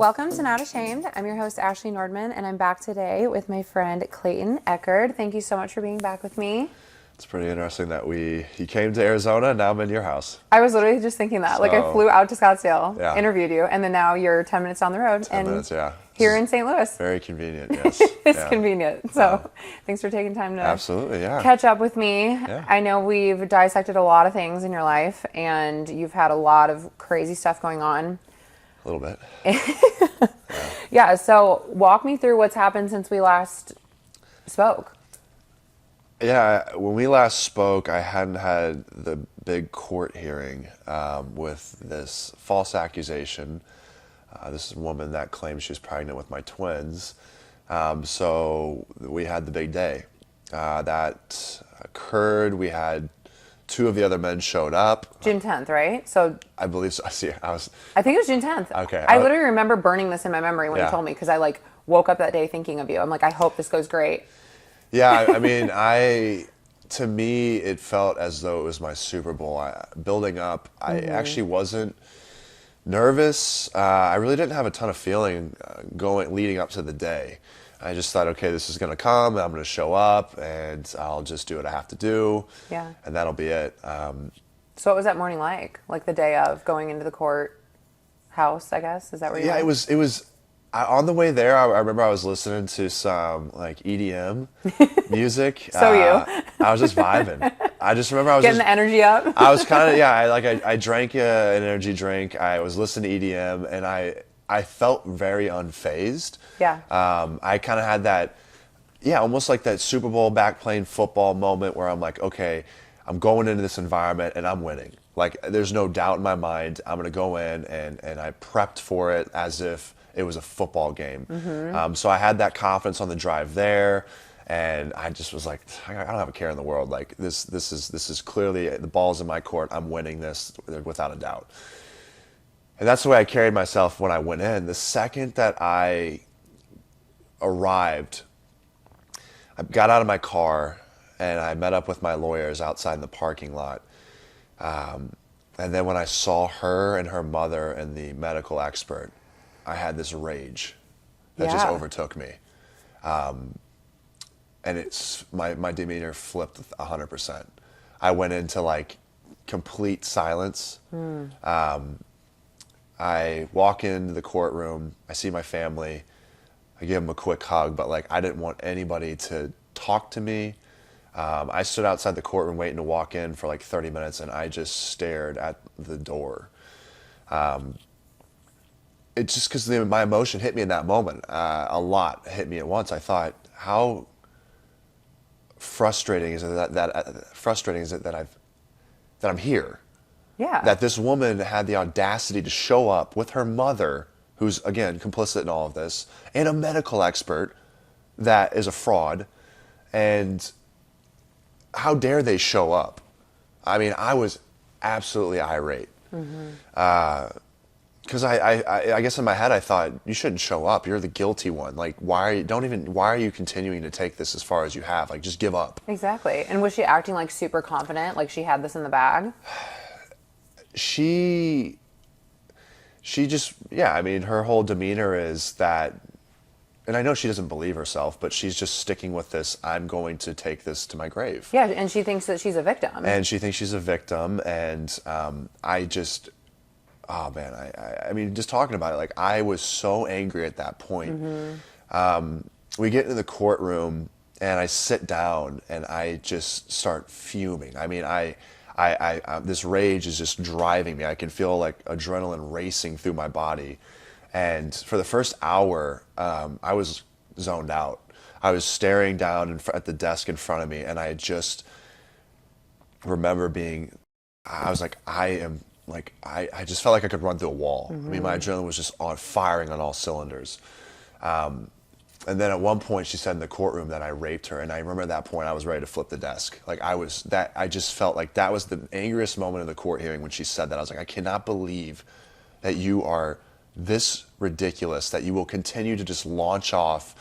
Welcome to Not Ashamed. I'm your host, Ashley Nordman, and I'm back today with my friend Clayton Echard. Thank you so much for being back with me. It's pretty interesting that you came to Arizona and now I'm in your house. I was literally just thinking that. Like, I flew out to Scottsdale, Yeah. interviewed you, and then now you're 10 minutes down the road. 10 minutes, yeah. Here in St. Louis. Very convenient, yes. It's convenient. So thanks for taking time to Absolutely, yeah. catch up with me. Yeah. I know we've dissected a lot of things in your life, and you've had a lot of crazy stuff going on. A little bit. Yeah, so walk me through what's happened since we last spoke. Yeah, when we last spoke, I hadn't had the big court hearing with this false accusation. This is a woman that claims she was pregnant with my twins. So we had the big day. That occurred. We had two of the other men showed up. June 10th, right? So I believe so. See, I think it was June 10th. Okay. I literally remember burning this in my memory when you Yeah. told me, because I like woke up that day thinking of you. I'm like, I hope this goes great. Yeah, I mean, to me, it felt as though it was my Super Bowl. Building up, I actually wasn't nervous. I really didn't have a ton of feeling leading up to the day. I just thought, okay, this is going to come, I'm going to show up, and I'll just do what I have to do, Yeah. and that'll be it. So what was that morning like? Like the day of going into the court house, I guess? Is that where you Yeah, went? it was. On the way there, I remember I was listening to some like EDM music. So I was just vibing. I just remember I was Getting the energy up? I was kind of I drank an energy drink. I was listening to EDM, and I felt very unfazed. Yeah. I kind of had that, almost like that Super Bowl back playing football moment where I'm like, okay, I'm going into this environment and I'm winning. Like, there's no doubt in my mind. I'm going to go in, and I prepped for it as if it was a football game. So I had that confidence on the drive there, and I just was like, I don't have a care in the world. Like, this is clearly, the ball's in my court. I'm winning this without a doubt. And that's the way I carried myself when I went in. The second that I arrived, I got out of my car and I met up with my lawyers outside in the parking lot. And then when I saw her and her mother and the medical expert, I had this rage that just overtook me. And it's my demeanor flipped 100%. I went into like complete silence. I walk into the courtroom, I see my family, I give them a quick hug, but like I didn't want anybody to talk to me. I stood outside the courtroom waiting to walk in for like 30 minutes, and I just stared at the door. It's just because my emotion hit me in that moment. A lot hit me at once. I thought, how frustrating is it that I'm here? Yeah. That this woman had the audacity to show up with her mother, who's, again, complicit in all of this, and a medical expert that is a fraud. And how dare they show up? I mean, I was absolutely irate. Because I guess in my head I thought, you shouldn't show up. You're the guilty one. Like, why are you continuing to take this as far as you have? Like, just give up. Exactly. And was she acting like super confident, like she had this in the bag? She just, I mean, her whole demeanor is that, and I know she doesn't believe herself, but she's just sticking with this, I'm going to take this to my grave. Yeah, and she thinks that she's a victim. And she thinks she's a victim, and I just, oh man, I mean, just talking about it, like, I was so angry at that point. We get into the courtroom, and I sit down, and I just start fuming. I mean, this rage is just driving me. I can feel like adrenaline racing through my body. And for the first hour, I was zoned out. I was staring down at the desk in front of me, and I just remember I was like, I just felt like I could run through a wall. I mean, my adrenaline was just firing on all cylinders. And then at one point she said in the courtroom that I raped her, and I remember at that point I was ready to flip the desk. Like, I just felt like that was the angriest moment of the court hearing when she said that. I was like, I cannot believe that you are this ridiculous, that you will continue to just launch off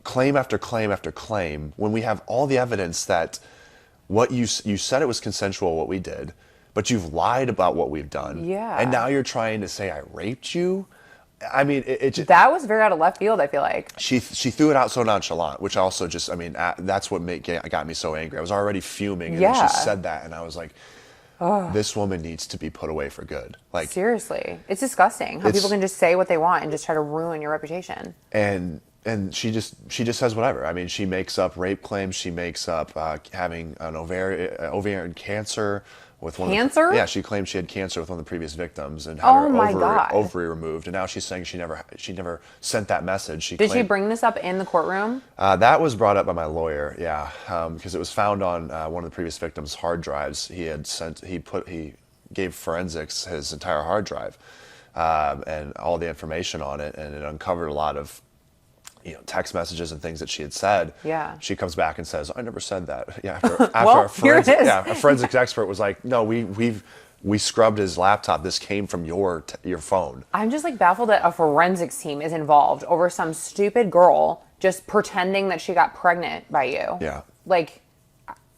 claim after claim after claim when we have all the evidence that what you said it was consensual what we did, but you've lied about what we've done. Yeah. And now you're trying to say I raped you. I mean, it just, That was very out of left field, I feel like. she threw it out so nonchalant, which also just, I mean, that's what got me so angry. I was already fuming, and then Yeah. she said that, and I was like, this woman needs to be put away for good. Like, Seriously. It's disgusting how people can just say what they want and just try to ruin your reputation. and she just says whatever. I mean, she makes up rape claims. She makes up having an ovarian cancer with one. Cancer? Yeah, she claimed she had cancer with one of the previous victims and had Oh her my God. ovary removed. And now she's saying she never sent that message. Did she bring this up in the courtroom? That was brought up by my lawyer. Yeah, because it was found on one of the previous victims' hard drives. He gave forensics his entire hard drive and all the information on it, and it uncovered a lot of text messages and things that she had said. Yeah. She comes back and says, "I never said that." Yeah. After Well, here it is. a forensics expert was like, "No, we scrubbed his laptop. This came from your phone." I'm just like baffled that a forensics team is involved over some stupid girl just pretending that she got pregnant by you. Yeah. Like,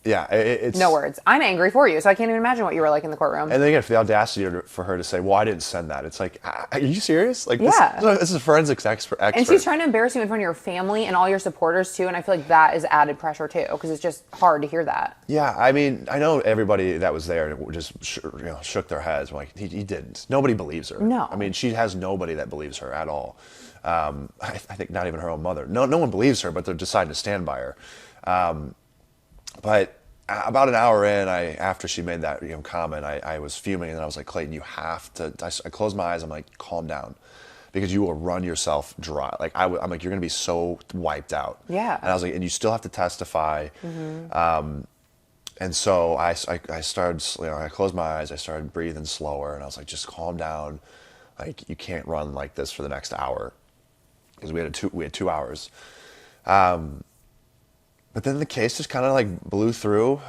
Yeah. It's no words. I'm angry for you, so I can't even imagine what you were like in the courtroom. And then again, for the audacity for her to say, "Well, I didn't send that," it's like, are you serious? Like, Yeah. this is a forensics expert. And she's trying to embarrass you in front of your family and all your supporters too, and I feel like that is added pressure too, because it's just hard to hear that. Yeah, I mean, I know everybody that was there just shook their heads. Like, he didn't. Nobody believes her. No. I mean, she has nobody that believes her at all. I think not even her own mother. No one believes her, but they're deciding to stand by her. But about an hour in, after she made that comment, I was fuming, and then I was like, Clayton, you have to. I closed my eyes. I'm like, calm down, because you will run yourself dry. Like I'm like, you're gonna be so wiped out. Yeah. And I was like, and you still have to testify. And so I started, I closed my eyes. I started breathing slower, and I was like, just calm down. Like, you can't run like this for the next hour, because we had 2 hours. But then the case just kind of like blew through.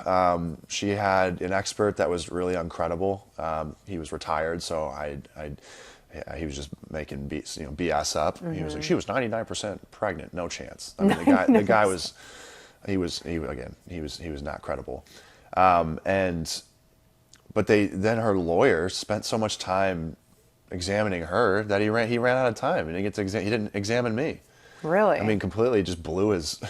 She had an expert that was really uncredible. He was retired, so he was just making BS up. He was like, she was 99% pregnant, no chance. I mean, the guy was, he was not credible. But then her lawyer spent so much time examining her that he ran out of time, and he didn't examine me. Really? I mean, completely just blew his.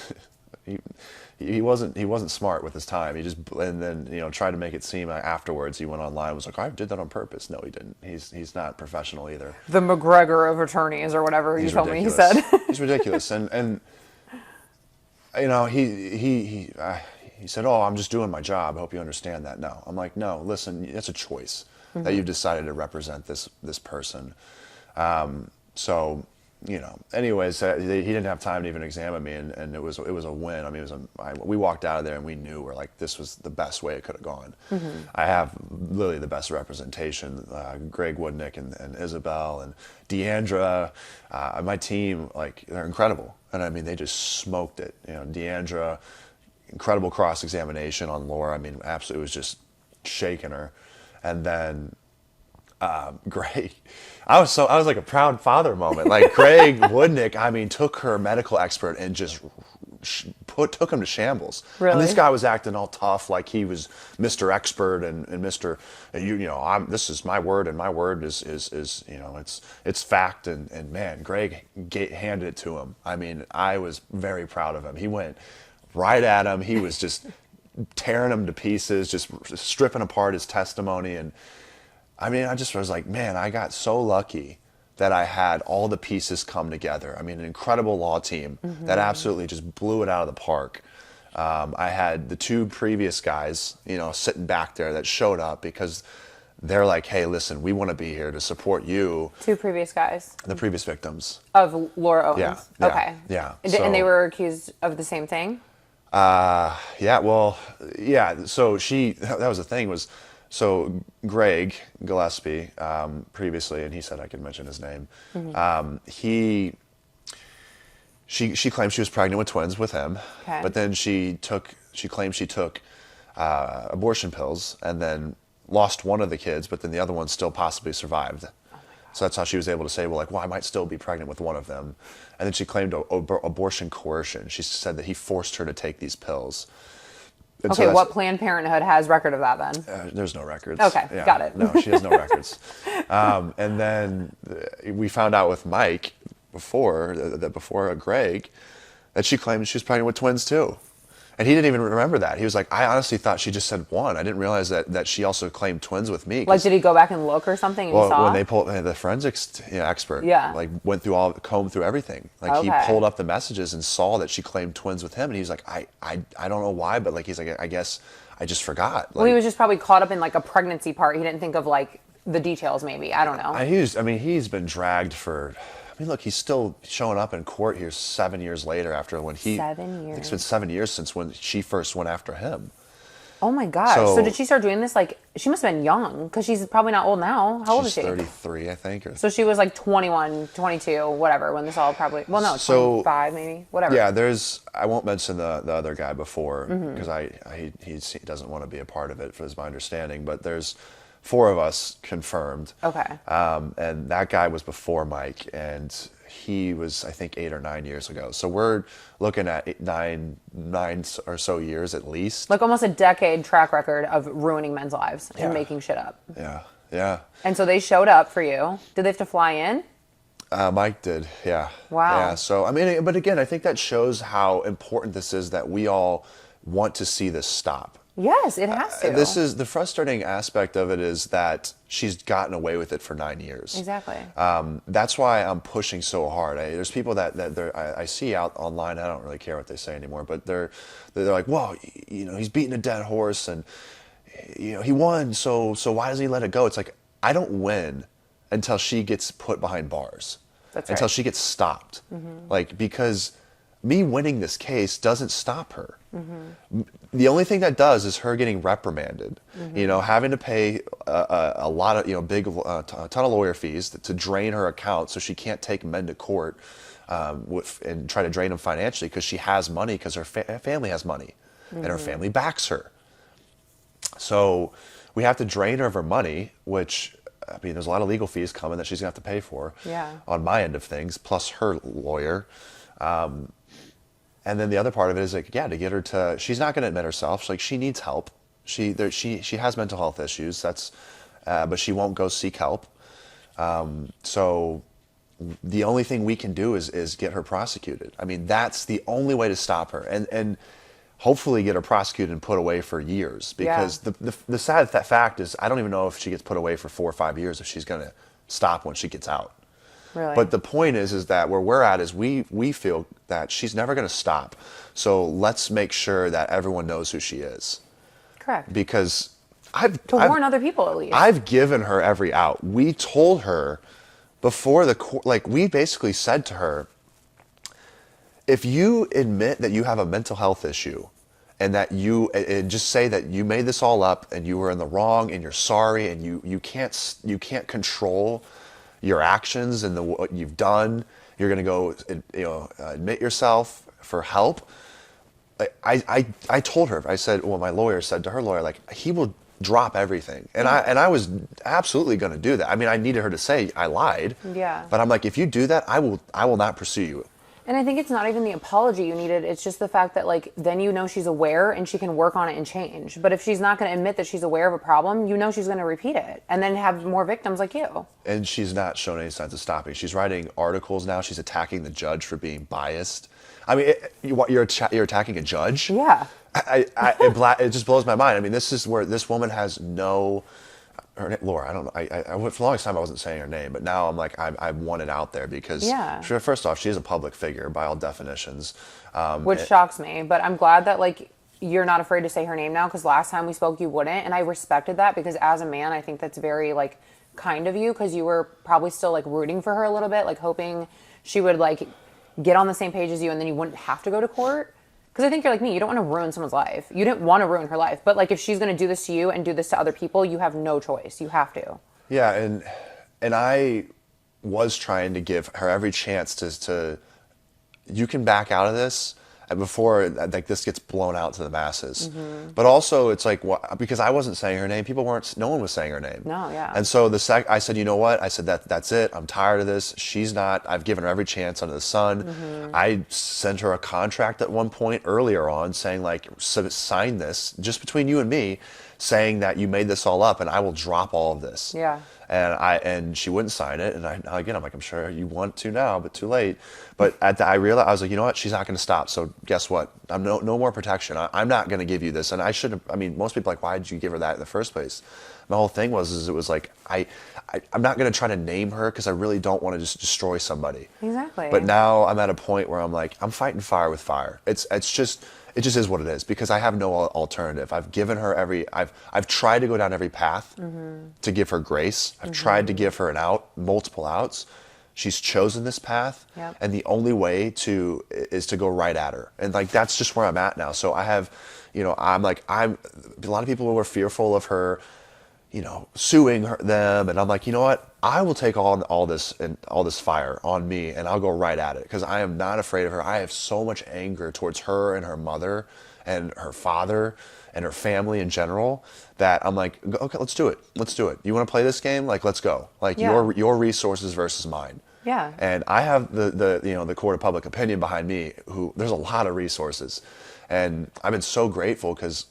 He wasn't smart with his time. He just, and then tried to make it seem afterwards. He went online and was like, I did that on purpose. No, he didn't. He's not professional either. The McGregor of attorneys or whatever you told me he said. He's ridiculous. And he said, "Oh, I'm just doing my job. I hope you understand that." No, I'm like, no. Listen, it's a choice that you've decided to represent this person. So. Anyways, he didn't have time to even examine me, and it was a win. I mean, we walked out of there and we knew we're like, this was the best way it could have gone. I have literally the best representation. Greg Woodnick and Isabel and Deandra, my team, like, they're incredible. And I mean, they just smoked it. Deandra, incredible cross-examination on Laura. I mean, absolutely, it was just shaking her. And then Greg, I was like a proud father moment. Like, Greg Woodnick, I mean, took her medical expert and just took him to shambles. Really? And this guy was acting all tough, like he was Mr. Expert and Mr. This is my word, and my word is it's fact. And man, Greg handed it to him. I mean, I was very proud of him. He went right at him. He was just tearing him to pieces, just stripping apart his testimony. And I mean, I just was like, man, I got so lucky that I had all the pieces come together. I mean, an incredible law team that absolutely just blew it out of the park. I had the 2 previous guys, sitting back there that showed up because they're like, hey, listen, we want to be here to support you. 2 previous guys? The previous victims. Of Laura Owens? Yeah. Okay. Yeah. And they were accused of the same thing? Yeah, well, yeah. So that was the thing was, so Greg Gillespie, previously, and he said I could mention his name. She claimed she was pregnant with twins with him, Okay. but then she claimed she took abortion pills and then lost one of the kids, but then the other one still possibly survived. So that's how she was able to say, well, I might still be pregnant with one of them. And then she claimed abortion coercion. She said that he forced her to take these pills. And Okay, what Planned Parenthood has record of that then? There's no records. Okay, Yeah, got it. No, she has no records. And then we found out with Mike before Greg that she claimed she was pregnant with twins too. And he didn't even remember that. He was like, I honestly thought she just said one. I didn't realize that she also claimed twins with me. Like, did he go back and look or something and you saw? When they pulled, the forensics expert, like went through combed through everything. Like he pulled up the messages and saw that she claimed twins with him. And he was like, I don't know why, but like, he's like, I guess I just forgot. Like, well, he was just probably caught up in like a pregnancy part. He didn't think of like the details maybe. I don't know. He's been dragged for... I mean, look, he's still showing up in court here 7 years later after when he... 7 years. I think it's been 7 years since when she first went after him. Oh my gosh. So did she start doing this, like, she must have been young, because she's probably not old now. How old is she? She's 33, I think. So she was like 21, 22, whatever, when this all probably... Well, no, 25 maybe, whatever. Yeah, I won't mention the other guy before, because he doesn't want to be a part of it, is my understanding, but there's 4 of us confirmed. Okay. And that guy was before Mike, and he was, I think, 8 or 9 years ago. So we're looking at nine or so years at least. Like almost a decade track record of ruining men's lives and making shit up. Yeah, yeah. And so they showed up for you. Did they have to fly in? Mike did, yeah. Wow. Yeah, so, I mean, but again, I think that shows how important this is that we all want to see this stop. Yes, it has to. This is the frustrating aspect of it, is that she's gotten away with it for 9 years. Exactly. That's why I'm pushing so hard. There's people that I see out online. I don't really care what they say anymore, but they're like, "Well, he's beating a dead horse, and he won. So why doesn't he let it go?" It's like, I don't win until she gets put behind bars. That's until right. she gets stopped. Like, because me winning this case doesn't stop her. The only thing that does is her getting reprimanded, having to pay a lot of, a ton of lawyer fees to drain her account so she can't take men to court and try to drain them financially, because she has money, because her family has money and her family backs her. So we have to drain her of her money, which, I mean, there's a lot of legal fees coming that she's going to have to pay for on my end of things, plus her lawyer. And then the other part of it is like, to get her to, she's not going to admit herself. She needs help. She has mental health issues. But she won't go seek help. So the only thing we can do is get her prosecuted. I mean, that's the only way to stop her, and hopefully get her prosecuted and put away for years. Because the sad fact is, I don't even know if she gets put away for 4 or 5 years, if she's going to stop when she gets out. Really? But the point is that where we're at is we feel that she's never going to stop. So let's make sure that everyone knows who she is. Correct. Because to warn other people, at least. I've given her every out. We told her before the court, like, we basically said to her, if you admit that you have a mental health issue, and that and just say that you made this all up and you were in the wrong and you're sorry, and you can't control your actions and what you've done, you're going to go admit yourself for help. I told her, I said, well, my lawyer said to her lawyer, like, he will drop everything. And I was absolutely going to do that. I mean, I needed her to say I lied. Yeah. But I'm like, if you do that, I will not pursue you. And I think it's not even the apology you needed. It's just the fact that, like, then she's aware and she can work on it and change. But if she's not going to admit that she's aware of a problem, she's going to repeat it and then have more victims like you. And she's not shown any signs of stopping. She's writing articles now. She's attacking the judge for being biased. I mean, you're attacking a judge? Yeah. It just blows my mind. I mean, this is where this woman has no... Laura, I don't know. I for the longest time I wasn't saying her name, but now I'm like, I want it out there because, first off, she is a public figure by all definitions. Which shocks me, but I'm glad that, like, you're not afraid to say her name now, because last time we spoke you wouldn't, and I respected that, because as a man, I think that's very, like, kind of you, because you were probably still, like, rooting for her a little bit, like, hoping she would, like, get on the same page as you, and then you wouldn't have to go to court. Because I think you're like me. You don't want to ruin someone's life. You didn't want to ruin her life. But, like, if she's going to do this to you and do this to other people, you have no choice. You have to. Yeah, and I was trying to give her every chance to you can back out of this, before like this gets blown out to the masses. But also it's like, because I wasn't saying her name, no one was saying her name. No, yeah. And so I said, you know what? I said, that's it. I'm tired of this. She's not, I've given her every chance under the sun. I sent her a contract at one point earlier on saying like, sign this just between you and me, saying that you made this all up and I will drop all of this. Yeah. And she wouldn't sign it. And I'm like, I'm sure you want to now, but too late. But I realized, I was like, you know what? She's not going to stop. So guess what? I'm no more protection. I'm not going to give you this. And I should have, I mean, most people are like, why did you give her that in the first place? My whole thing it was like, I'm not going to try to name her because I really don't want to just destroy somebody. Exactly. But now I'm at a point where I'm like, I'm fighting fire with fire. It just is what it is because I have no alternative. I've given her I've tried to go down every path to give her grace. I've tried to give her an out, multiple outs. She's chosen this path, and the only way is to go right at her. And like that's just where I'm at now. So I have, a lot of people were fearful of her, suing them, and I'm like, you know what? I will take all this fire on me, and I'll go right at it because I am not afraid of her. I have so much anger towards her and her mother and her father and her family in general that I'm like, okay, let's do it. Let's do it. You want to play this game? Like, let's go. Like your resources versus mine. Yeah. And I have the court of public opinion behind me. There's a lot of resources, and I've been so grateful because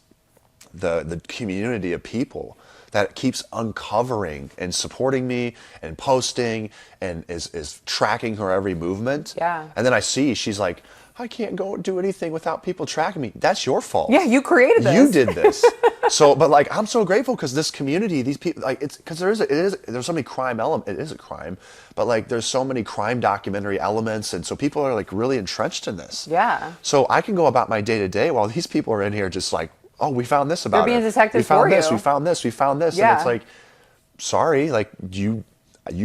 the community of people that keeps uncovering and supporting me and posting and is tracking her every movement. Yeah. And then I see she's like, I can't go and do anything without people tracking me. That's your fault. Yeah, you created this. You did this. So, but like, I'm so grateful because this community, these people, like, it's because there's so many crime element. It is a crime, but like, there's so many crime documentary elements, and so people are like really entrenched in this. Yeah. So I can go about my day to day while these people are in here just like, oh, we found this about her. They're being detectives we found for this, you. We found this. We found this. Yeah. And it's like, sorry, like you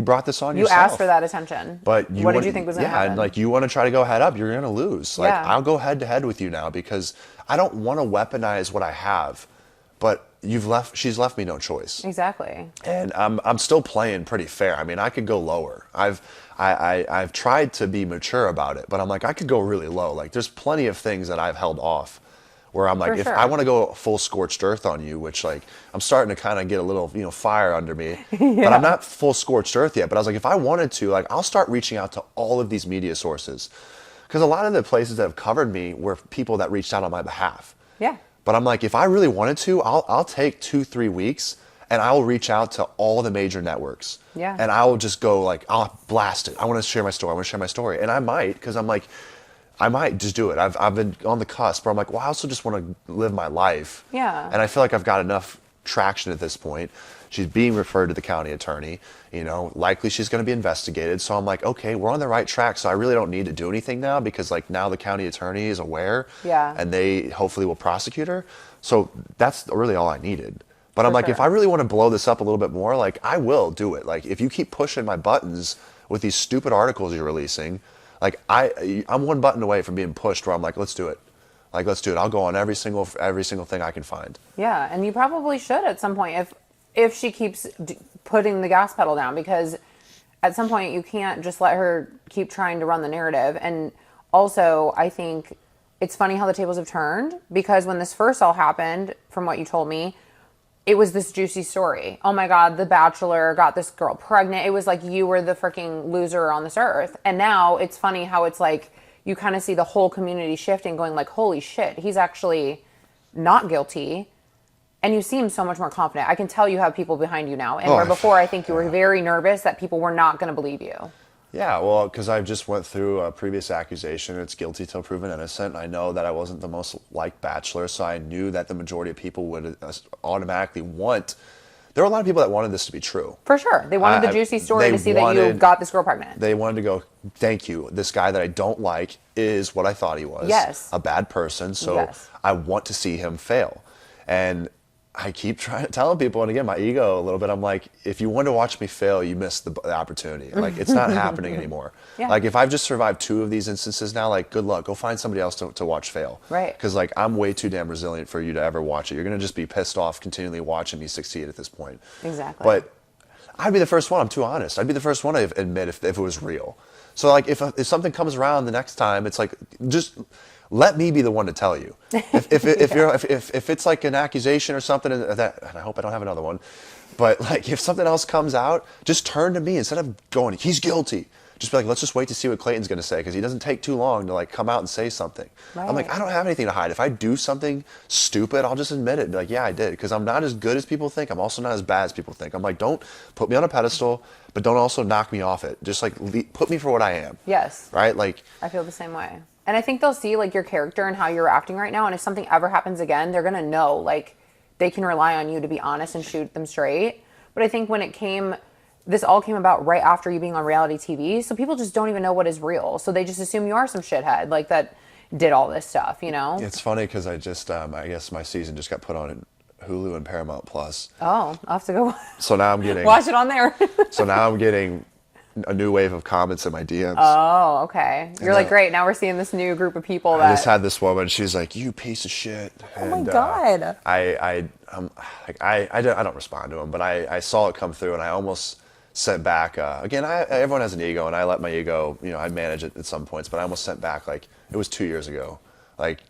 brought this on You yourself. asked for that attention. But what did you think was going to happen? Yeah, and like you want to try to go head up, you're going to lose. Like I'll go head to head with you now because I don't want to weaponize what I have. But she's left me no choice. Exactly. And I'm still playing pretty fair. I mean, I could go lower. I've tried to be mature about it, but I'm like I could go really low. Like there's plenty of things that I've held off where I'm like, if I want to go full scorched earth on you, which like I'm starting to kind of get a little, fire under me, but I'm not full scorched earth yet. But I was like, if I wanted to, like, I'll start reaching out to all of these media sources, because a lot of the places that have covered me were people that reached out on my behalf. Yeah. But I'm like, if I really wanted to, I'll take 2-3 weeks and I'll reach out to all the major networks. Yeah. And I will just go like, I'll blast it. I want to share my story. And I might, because I'm like, I might just do it. I've been on the cusp, but I'm like, well, I also just want to live my life. Yeah. And I feel like I've got enough traction at this point. She's being referred to the county attorney, likely she's going to be investigated. So I'm like, okay, we're on the right track. So I really don't need to do anything now because like now the county attorney is aware. Yeah. And they hopefully will prosecute her. So that's really all I needed. But I'm like, if I really want to blow this up a little bit more, like I will do it. Like if you keep pushing my buttons with these stupid articles you're releasing, like I'm one button away from being pushed where I'm like, let's do it. Like, let's do it. I'll go on every single thing I can find. Yeah, and you probably should at some point if she keeps putting the gas pedal down, because at some point you can't just let her keep trying to run the narrative. And also, I think it's funny how the tables have turned, because when this first all happened, from what you told me, it was this juicy story. Oh my God, The Bachelor got this girl pregnant. It was like you were the freaking loser on this earth. And now it's funny how it's like you kind of see the whole community shifting, going like, holy shit, he's actually not guilty. And you seem so much more confident. I can tell you have people behind you now. And where before I think you were very nervous that people were not going to believe you. Yeah, well, because I just went through a previous accusation. It's guilty till proven innocent. I know that I wasn't the most liked bachelor, so I knew that the majority of people would automatically want. There were a lot of people that wanted this to be true. For sure. They wanted the juicy story to see that you got this girl pregnant. They wanted to go, thank you. This guy that I don't like is what I thought he was. Yes. A bad person, so I want to see him fail. And I keep telling people, and again, my ego a little bit, I'm like, if you want to watch me fail, you missed the opportunity. Like, it's not happening anymore. Yeah. Like, if I've just survived 2 of these instances now, like, good luck. Go find somebody else to watch fail. Right. Because, like, I'm way too damn resilient for you to ever watch it. You're going to just be pissed off continually watching me succeed at this point. Exactly. But I'd be the first one. I'm too honest. I'd be the first one to admit if it was real. So like if something comes around the next time, it's like just let me be the one to tell you. If it's like an accusation or something, and I hope I don't have another one, but like if something else comes out, just turn to me instead of going, he's guilty. Just be like, let's just wait to see what Clayton's going to say, because he doesn't take too long to like come out and say something. Right. I'm like, I don't have anything to hide. If I do something stupid, I'll just admit it and be like, yeah, I did, because I'm not as good as people think. I'm also not as bad as people think. I'm like, don't put me on a pedestal, but don't also knock me off it. Just like put me for what I am. Yes. Right? Like, I feel the same way. And I think they'll see like your character and how you're acting right now. And if something ever happens again, they're going to know like they can rely on you to be honest and shoot them straight. But I think this all came about right after you being on reality TV. So people just don't even know what is real. So they just assume you are some shithead like that did all this stuff, you know? it's funny because I just, I guess my season just got put on in Hulu and Paramount Plus. Oh, I'll have to go So now I'm getting, watch it on there. so now I'm getting a new wave of comments in my DMs. Oh, okay. You're like, great. Now we're seeing this new group of people that I just had this woman. She's like, "You piece of shit." Oh my God. I don't respond to them, but I saw it come through, and I almost sent back. Again, everyone has an ego, and I let my ego, I manage it at some points. But I almost sent back like it was 2 years ago. Like,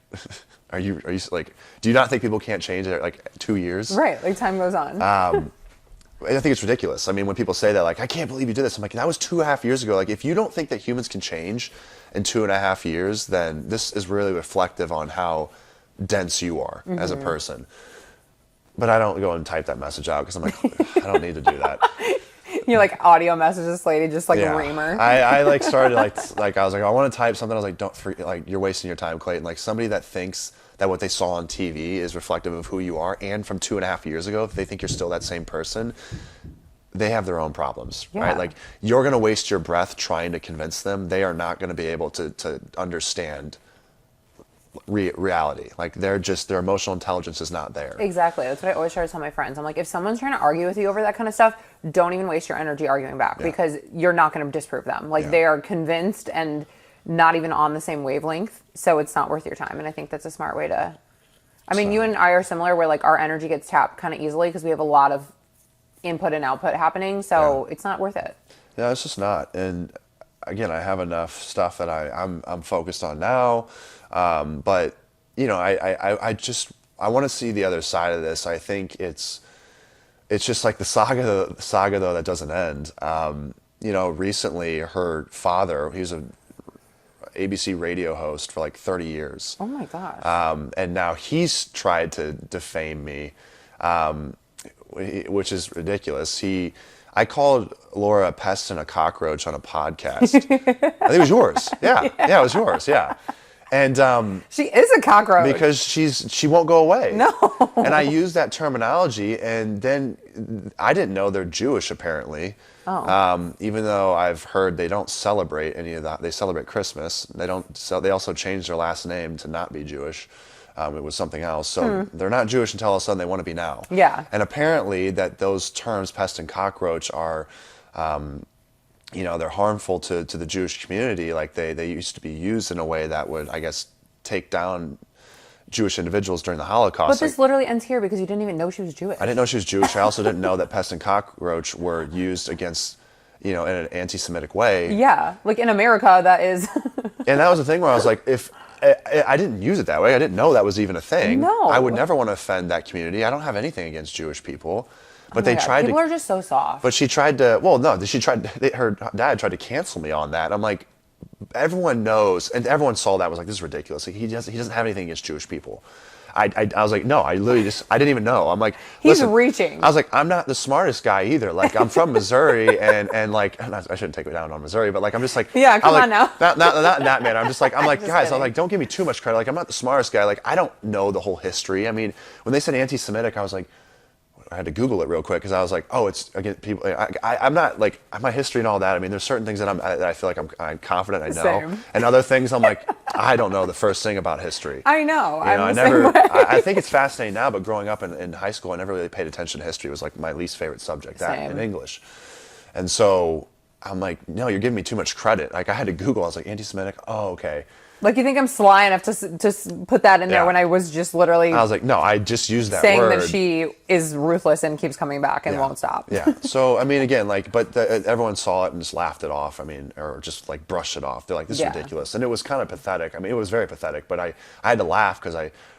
are you like? Do you not think people can't change it? Like 2 years? Right. Like time goes on. I think it's ridiculous. I mean, when people say that, like, I can't believe you did this. I'm like, that was 2.5 years ago. Like, if you don't think that humans can change in 2.5 years, then this is really reflective on how dense you are as a person. But I don't go and type that message out because I'm like, I don't need to do that. You like audio messages this lady, just like Yeah. a reamer. I like started like I was like, I want to type something. I was like, don't forget, like you're wasting your time, Clayton. Like somebody that thinks that what they saw on TV is reflective of who you are, and from 2.5 years ago, if they think you're still that same person, they have their own problems, Yeah. right? Like you're gonna waste your breath trying to convince them. They are not gonna be able to understand reality. Like their emotional intelligence is not there. Exactly. That's what I always try to tell my friends. I'm like, if someone's trying to argue with you over that kind of stuff, don't even waste your energy arguing back because you're not going to disprove them. Like they are convinced and not even on the same wavelength. So it's not worth your time. And I think that's a smart way to, I mean, you and I are similar where like our energy gets tapped kind of easily because we have a lot of input and output happening. So it's not worth it. Yeah, it's just not. And again, I have enough stuff that I'm focused on now. But I want to see the other side of this. I think it's just like the saga though that doesn't end. Recently her father, he was a ABC radio host for like 30 years. Oh my gosh. And now he's tried to defame me, which is ridiculous. I called Laura a pest and a cockroach on a podcast. I think it was yours. Yeah, it was yours. Yeah. And she is a cockroach. because she won't go away. No. And I used that terminology, and then I didn't know they're Jewish apparently. Oh. Even though I've heard they don't celebrate any of that. They celebrate Christmas. They also changed their last name to not be Jewish. It was something else. So they're not Jewish until all of a sudden they want to be now. Yeah. And apparently that those terms, pest and cockroach, are they're harmful to the Jewish community. Like they used to be used in a way that would, I guess, take down Jewish individuals during the Holocaust. But this literally ends here because you didn't even know she was Jewish. I didn't know she was Jewish. I also didn't know that pest and cockroach were used against, in an anti-Semitic way. Yeah, like in America, that is. And that was the thing where I was like, if I didn't use it that way, I didn't know that was even a thing. No. I would never want to offend that community. I don't have anything against Jewish people. But Oh my God, people are just so soft. But she tried to. Well, no, her dad tried to cancel me on that. I'm like, everyone knows, and everyone saw that, was like, this is ridiculous. Like, he doesn't have anything against Jewish people. I was like, no, I literally I didn't even know. I'm like, He's listen, reaching. I was like, I'm not the smartest guy either. Like, I'm from Missouri, and like, I shouldn't take it down on Missouri, but like, I'm just like, Yeah, come I'm on like, now. Not in that manner. I'm just like, Just guys, I'm kidding. like, don't give me too much credit. Like, I'm not the smartest guy. Like, I don't know the whole history. I mean, when they said anti-Semitic, I was like, I had to Google it real quick because I was like, oh, it's against people. I'm not like my history and all that. I mean, there's certain things that I feel like I'm confident I know, Same. and other things I'm like, I don't know the first thing about history. I know. I never. I think it's fascinating now, but growing up in high school, I never really paid attention to history. It was like my least favorite subject, that Same. in English, and so I'm like, no, you're giving me too much credit. Like I had to Google. I was like, anti-Semitic. Oh, okay. Like, you think I'm sly enough to put that in there Yeah. when I was just literally I was like, no, I just used that saying word. that she is ruthless and keeps coming back and won't stop. Yeah. So, I mean, again, like, but everyone saw it and just laughed it off. I mean, or just like brushed it off. They're like, this is ridiculous. And it was kind of pathetic. I mean, it was very pathetic, but I had to laugh because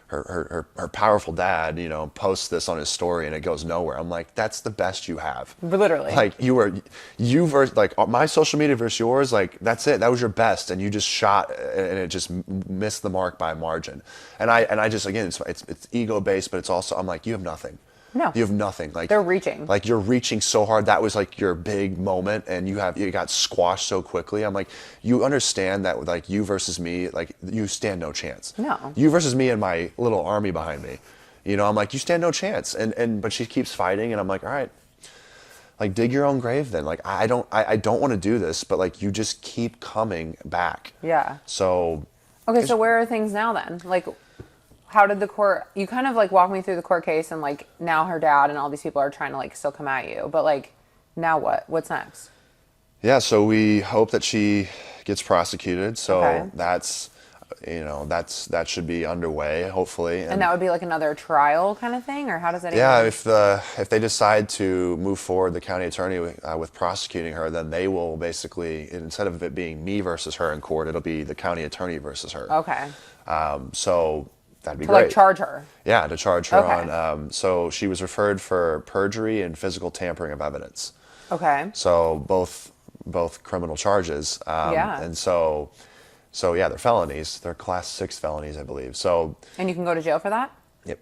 her powerful dad, you know, posts this on his story and it goes nowhere. I'm like, that's the best you have. Literally. Like you versus like my social media versus yours, like that's it. That was your best, and you just shot and it just missed the mark by a margin. And I just, again, it's ego based, but it's also, I'm like, you have nothing. No. You have nothing. Like, they're reaching. Like, you're reaching so hard. That was like your big moment, and you got squashed so quickly. I'm like, you understand that, like, you versus me, like, you stand no chance. No. You versus me and my little army behind me. You know, I'm like, you stand no chance. But she keeps fighting, and I'm like, all right, like, dig your own grave then. Like, I don't want to do this, but like, you just keep coming back. Yeah. So. Okay, so where are things now then? Like, how did the court, you kind of like walk me through the court case, and like now her dad and all these people are trying to like still come at you, but like now what's next? Yeah, so we hope that she gets prosecuted. So Okay. that's, you know, that should be underway, hopefully. And that would be like another trial kind of thing, or how does that Yeah, even... if they decide to move forward, the county attorney with prosecuting her, then they will basically, instead of it being me versus her in court, it'll be the county attorney versus her. Okay. So that'd be To great. like charge her. Yeah, to charge her Okay. on. So she was referred for perjury and physical tampering of evidence. Okay. So both criminal charges. Yeah. And so yeah, they're felonies. They're class 6 felonies, I believe. So. And you can go to jail for that? Yep.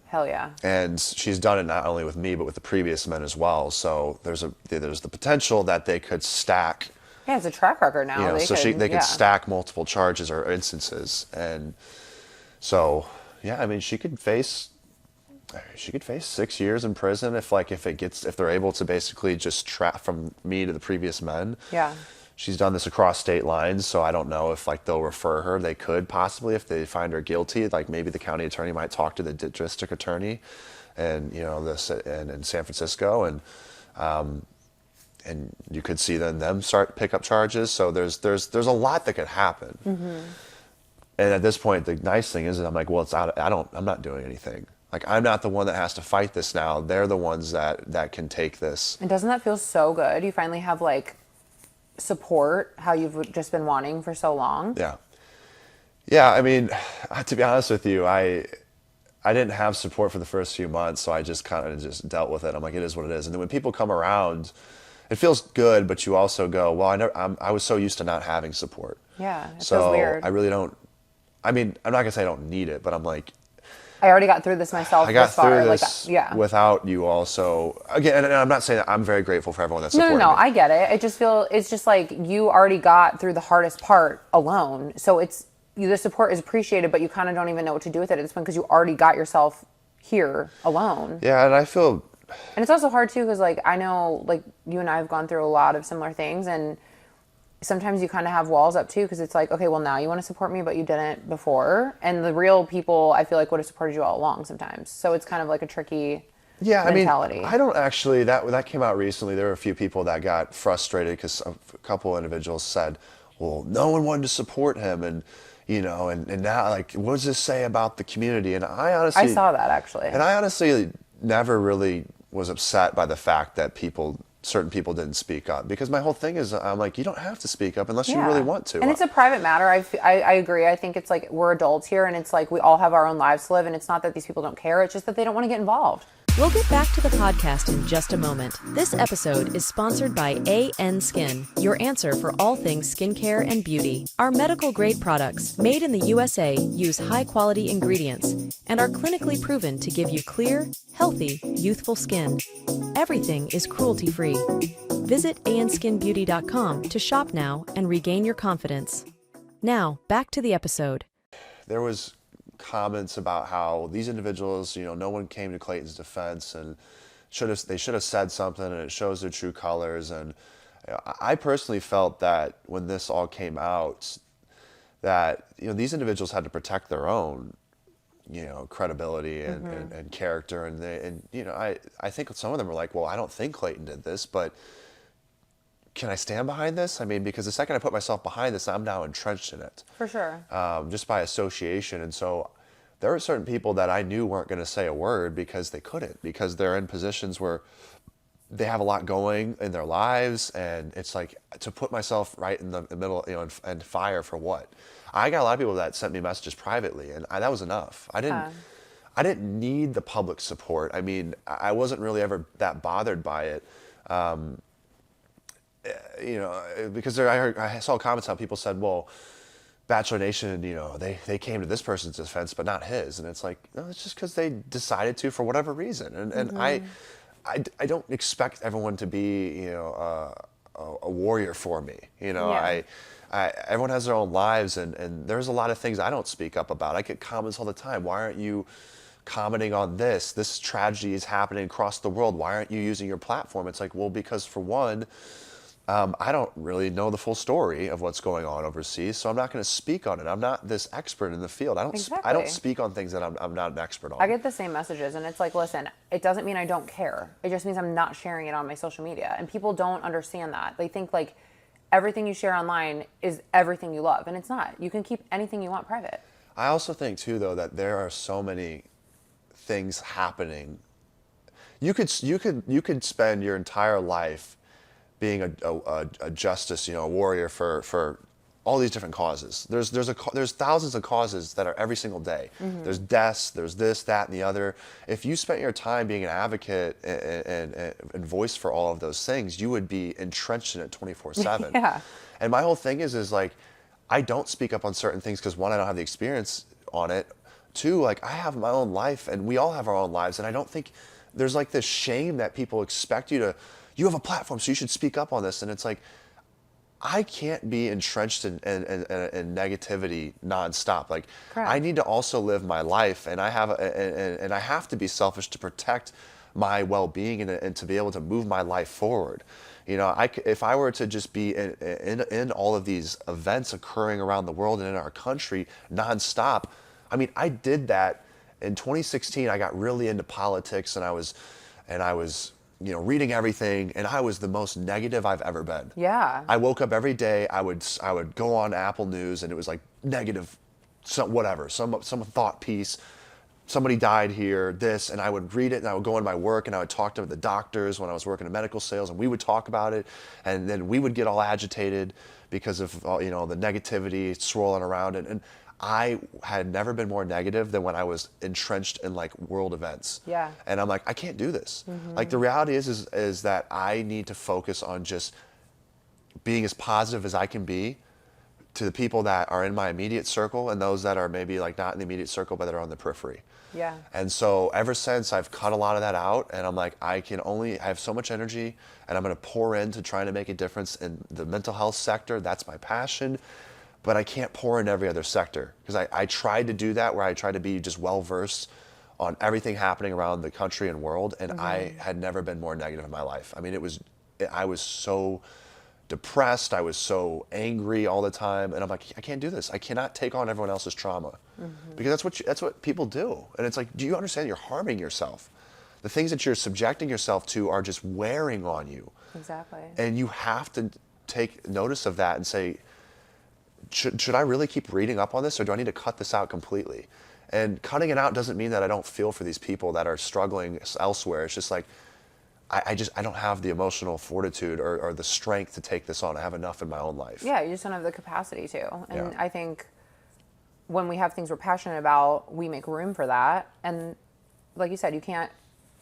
Hell yeah. And she's done it not only with me, but with the previous men as well. So there's the potential that they could stack. Yeah, it's a track record now. You know, they yeah. could stack multiple charges or instances, and so yeah, I mean, she could face 6 years in prison if they're able to basically just trap from me to the previous men. Yeah. She's done this across state lines, so I don't know if like they'll refer her. They could possibly, if they find her guilty, like maybe the county attorney might talk to the district attorney, and you know and in San Francisco, and you could see them start pick up charges. So there's a lot that could happen. Mm-hmm. And at this point, the nice thing is that I'm like, well, it's out. I'm not doing anything. Like, I'm not the one that has to fight this now. They're the ones that can take this. And doesn't that feel so good? You finally have like support, how you've just been wanting for so long. Yeah, I mean, to be honest with you, I didn't have support for the first few months, so I just kind of just dealt with it. I'm like, it is what it is. And then when people come around, it feels good, but you also go, well, I was so used to not having support. Yeah, it So feels weird. I really don't. I mean, I'm not gonna say I don't need it, but I'm like, I already got through this myself. I got this far. through this without you also. Again, and I'm not saying that I'm very grateful for everyone that supported No, me. I get it. It's just like you already got through the hardest part alone. So the support is appreciated, but you kind of don't even know what to do with it at this point because you already got yourself here alone. Yeah, and I feel. And it's also hard too because like I know like you and I have gone through a lot of similar things, and sometimes you kind of have walls up too because it's like, okay, well now you want to support me, but you didn't before, and the real people I feel like would have supported you all along sometimes. So it's kind of like a tricky mentality. I mean, I don't actually. That came out recently. There were a few people that got frustrated because a couple individuals said, "Well, no one wanted to support him," and you know, and now like, what does this say about the community? And I saw that actually, and I honestly never really was upset by the fact that certain people didn't speak up, because my whole thing is, I'm like, you don't have to speak up unless you really want to. And it's a private matter. I agree. I think it's like we're adults here, and it's like we all have our own lives to live, and it's not that these people don't care. It's just that they don't want to get involved. We'll get back to the podcast in just a moment. This episode is sponsored by AN Skin, your answer for all things skincare and beauty. Our medical-grade products, made in the USA, use high-quality ingredients and are clinically proven to give you clear, healthy, youthful skin. Everything is cruelty-free. Visit anskinbeauty.com to shop now and regain your confidence. Now, back to the episode. There was comments about how these individuals, you know, no one came to Clayton's defense, and they should have said something, and it shows their true colors. And you know, I personally felt that when this all came out, that, you know, these individuals had to protect their own, you know, credibility and character, and you know, I think some of them were like, well, I don't think Clayton did this, but can I stand behind this? I mean, because the second I put myself behind this, I'm now entrenched in it. For sure. Just by association. And so there were certain people that I knew weren't going to say a word because they couldn't, because they're in positions where they have a lot going in their lives. And it's like, to put myself right in the middle, and fire for what? I got a lot of people that sent me messages privately, and that was enough. I didn't need the public support. I mean, I wasn't really ever that bothered by it. Because I saw comments how people said, well, Bachelor Nation, they came to this person's defense, but not his. And it's like, no, it's just because they decided to for whatever reason. And I don't expect everyone to be, a warrior for me. Everyone has their own lives, and there's a lot of things I don't speak up about. I get comments all the time. Why aren't you commenting on this? This tragedy is happening across the world. Why aren't you using your platform? It's like, well, because for one, I don't really know the full story of what's going on overseas, so I'm not going to speak on it. I'm not this expert in the field. I don't speak on things that I'm not an expert on. I get the same messages, and it's like, listen, it doesn't mean I don't care. It just means I'm not sharing it on my social media, and people don't understand that. They think like everything you share online is everything you love, and it's not. You can keep anything you want private. I also think too, though, that there are so many things happening. You could spend your entire life being a justice, a warrior for all these different causes. There's thousands of causes that are every single day. Mm-hmm. There's deaths, there's this, that, and the other. If you spent your time being an advocate and voice for all of those things, you would be entrenched in it 24/7. Yeah. And my whole thing is like, I don't speak up on certain things because one, I don't have the experience on it. Two, like I have my own life, and we all have our own lives, and I don't think there's like this shame that people expect you have a platform, so you should speak up on this. And it's like, I can't be entrenched in negativity nonstop. Like, correct. I need to also live my life, and I have to be selfish to protect my well-being and to be able to move my life forward. If I were to just be in all of these events occurring around the world and in our country nonstop, I mean, I did that in 2016. I got really into politics, and I was reading everything, and I was the most negative I've ever been. Yeah. I woke up every day, I would go on Apple News, and it was like negative, some thought piece, somebody died here, this, and I would read it, and I would go into my work, and I would talk to the doctors when I was working in medical sales, and we would talk about it, and then we would get all agitated because of the negativity swirling around it. And I had never been more negative than when I was entrenched in like world events. Yeah. And I'm like, I can't do this. Mm-hmm. Like the reality is that I need to focus on just being as positive as I can be to the people that are in my immediate circle and those that are maybe like not in the immediate circle but that are on the periphery. Yeah. And so ever since I've cut a lot of that out, and I'm like, I have so much energy, and I'm going to pour into trying to make a difference in the mental health sector. That's my passion. But I can't pour in every other sector, because I tried to do that, where I tried to be just well-versed on everything happening around the country and world, and mm-hmm. I had never been more negative in my life. I mean, I was so depressed, I was so angry all the time, and I'm like, I can't do this. I cannot take on everyone else's trauma, mm-hmm. because that's what people do. And it's like, do you understand you're harming yourself? The things that you're subjecting yourself to are just wearing on you. Exactly. And you have to take notice of that and say, should I really keep reading up on this, or do I need to cut this out completely? And cutting it out doesn't mean that I don't feel for these people that are struggling elsewhere. It's just like, I don't have the emotional fortitude or the strength to take this on. I have enough in my own life. Yeah, you just don't have the capacity to. And Yeah. I think when we have things we're passionate about, we make room for that. And like you said, you can't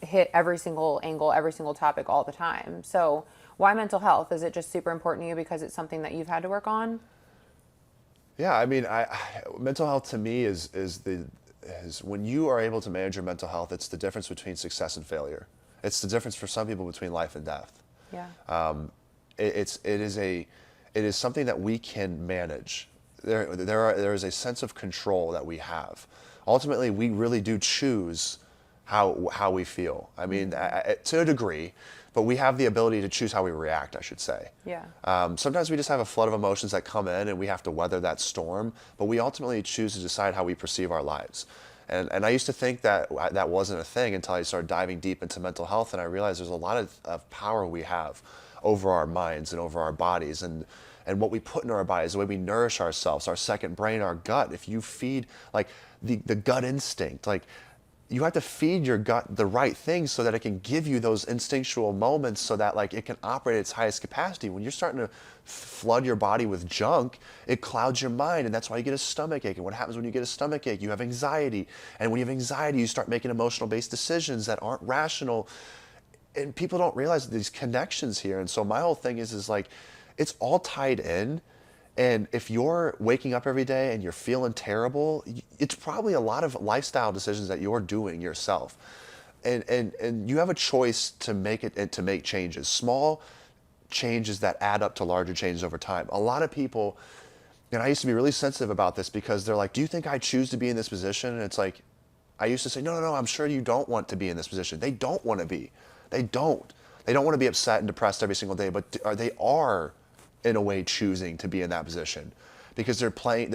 hit every single angle, every single topic all the time. So why mental health? Is it just super important to you because it's something that you've had to work on? Yeah, I mean, mental health to me is when you are able to manage your mental health, it's the difference between success and failure. It's the difference for some people between life and death. Yeah. It is something that we can manage. There is a sense of control that we have. Ultimately, we really do choose how we feel. I mean, to a degree, but we have the ability to choose how we react, I should say. Yeah. Sometimes we just have a flood of emotions that come in, and we have to weather that storm, but we ultimately choose to decide how we perceive our lives. And I used to think that wasn't a thing until I started diving deep into mental health, and I realized there's a lot of power we have over our minds and over our bodies, and what we put in our bodies, the way we nourish ourselves, our second brain, our gut. If you feed like the gut instinct, like you have to feed your gut the right things so that it can give you those instinctual moments, so that like it can operate at its highest capacity. When you're starting to flood your body with junk, it clouds your mind, and that's why you get a stomach ache. And what happens when you get a stomach ache? You have anxiety, and when you have anxiety, you start making emotional based decisions that aren't rational. And people don't realize these connections here. And so my whole thing is like, it's all tied in. And if you're waking up every day and you're feeling terrible, it's probably a lot of lifestyle decisions that you're doing yourself. And you have a choice to make it, to make changes, small changes that add up to larger changes over time. A lot of people, and I used to be really sensitive about this, because they're like, do you think I choose to be in this position? And it's like, I used to say, no, I'm sure you don't want to be in this position. They don't want to be. They don't want to be upset and depressed every single day, but they are in a way choosing to be in that position, because they're